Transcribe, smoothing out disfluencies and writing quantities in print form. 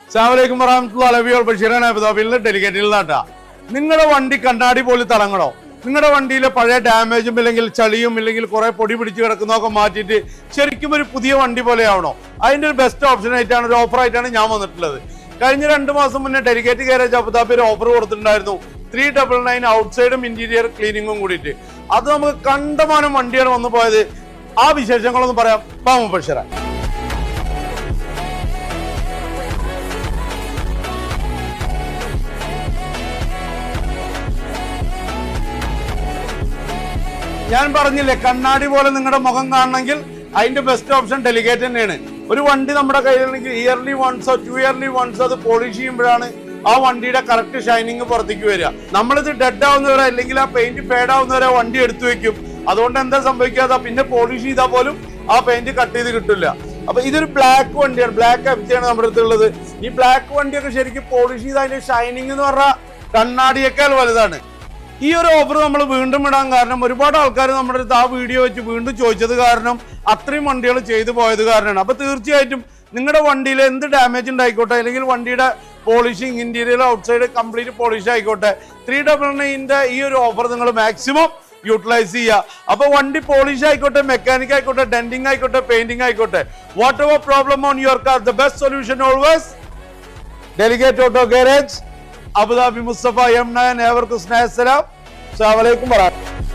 അസ്സലാമു വറഹ്മത്തുള്ളാഹി ബഷീറാണ് അബുദാബിയിൽ ഡെലിഗേറ്റിൽ നിന്നാട്ടാ. നിങ്ങളുടെ വണ്ടി കണ്ണാടി പോലെ തിളങ്ങണോ? നിങ്ങളുടെ വണ്ടിയിലെ പഴയ ഡാമേജും ഇല്ലെങ്കിൽ ചളിയും ഇല്ലെങ്കിൽ കുറെ പൊടി പിടിച്ച് കിടക്കുന്നതൊക്കെ മാറ്റിയിട്ട് ശരിക്കും ഒരു പുതിയ വണ്ടി പോലെ ആവണോ? അതിന്റെ ഒരു ബെസ്റ്റ് ഓപ്ഷൻ ആയിട്ടാണ്, ഒരു ഓഫർ ആയിട്ടാണ് ഞാൻ വന്നിട്ടുള്ളത്. കഴിഞ്ഞ 2 മാസം മുന്നേ ഡെലിഗേറ്റ് ഗാരേജ് അബുദാബി ഒരു ഓഫർ കൊടുത്തിട്ടുണ്ടായിരുന്നു. 399 ഔട്ട്സൈഡും ഇന്റീരിയർ ക്ലീനിങ്ങും കൂടിയിട്ട്. അത് നമുക്ക് കണ്ടമാനം വണ്ടിയാണ് വന്നു പോയത്. ആ വിശേഷങ്ങളൊന്നും പറയാം. ബഷീറ ഞാൻ പറഞ്ഞില്ലേ, കണ്ണാടി പോലെ നിങ്ങളുടെ മുഖം കാണണമെങ്കിൽ അതിന്റെ ബെസ്റ്റ് ഓപ്ഷൻ ഡെലിഗേറ്റ് തന്നെയാണ്. ഒരു വണ്ടി നമ്മുടെ കയ്യിലാണെങ്കിൽ ഇയർലി വൺസോ 2 ഇയർലി വൺസോ അത് പോളിഷ് ചെയ്യുമ്പോഴാണ് ആ വണ്ടിയുടെ കറക്റ്റ് ഷൈനിങ് പുറത്തേക്ക് വരിക. നമ്മളിത് ഡെഡ് ആവുന്നവരെ അല്ലെങ്കിൽ ആ പെയിന്റ് ഫേഡ് ആവുന്നവരെ വണ്ടി എടുത്തു വെക്കും. അതുകൊണ്ട് എന്താ സംഭവിക്കാതെ പിന്നെ പോളിഷ് ചെയ്താൽ പോലും ആ പെയിന്റ് കട്ട് ചെയ്ത് കിട്ടില്ല. അപ്പൊ ഇതൊരു ബ്ലാക്ക് വണ്ടിയാണ്, ബ്ലാക്ക് എഫ്റ്റിയാണ് നമ്മുടെ അടുത്തുള്ളത്. ഈ ബ്ലാക്ക് വണ്ടിയൊക്കെ ശരിക്കും പോളിഷ് ചെയ്ത് അതിന്റെ ഷൈനിങ് എന്ന് പറഞ്ഞാൽ കണ്ണാടിയേക്കാൾ വലുതാണ്. ഈ ഒരു ഓഫർ നമ്മൾ വീണ്ടും ഇടാൻ കാരണം ഒരുപാട് ആൾക്കാർ നമ്മുടെ അടുത്ത് ആ വീഡിയോ വെച്ച് വീണ്ടും ചോദിച്ചത് കാരണം അത്രയും വണ്ടികൾ ചെയ്തു പോയത് കാരണമാണ്. അപ്പൊ തീർച്ചയായിട്ടും നിങ്ങളുടെ വണ്ടിയിൽ എന്ത് ഡാമേജ് ഉണ്ടായിക്കോട്ടെ, അല്ലെങ്കിൽ വണ്ടിയുടെ polishing interior outside complete polish ആയിക്കോട്ടെ, 399 ഈ ഒരു ഓഫർ നിങ്ങൾ മാക്സിമം യൂട്ടിലൈസ് ചെയ്യുക. അപ്പൊ വണ്ടി പോളിഷ് ആയിക്കോട്ടെ, മെക്കാനിക് ആയിക്കോട്ടെ, ഡെന്റിങ് ആയിക്കോട്ടെ, പെയിന്റിംഗ് ആയിക്കോട്ടെ, whatever problem on your car, the best solution always Delegate Auto Garage Abu Dhabi Mussafah M9. ഏവർക്കും സ്നേഹസലാം. അസ്സലാമു അലൈക്കും വറഹ്മത്തുള്ളാഹി.